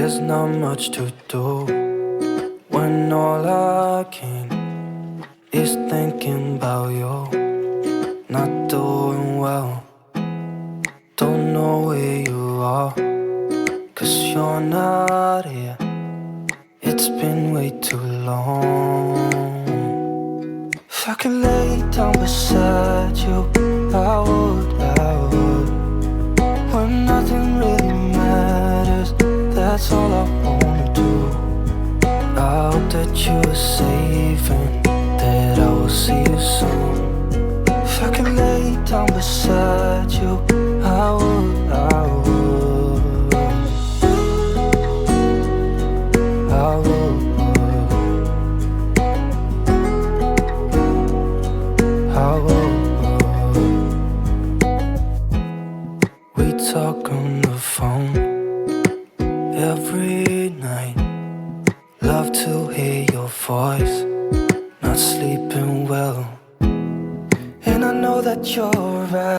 there's not much to do when all I can is thinking about you. Not doing well, don't know where you are, 'cause you're not here. It's been way too long. If I could lay down beside you, I would. When nothing really matters, that's all I wanna do. I hope that you are safe and that I will see you soon. If I could lay down beside you, I would. We talk on the phone every night. Love to hear your voice. Not sleeping well, and I know that you're right.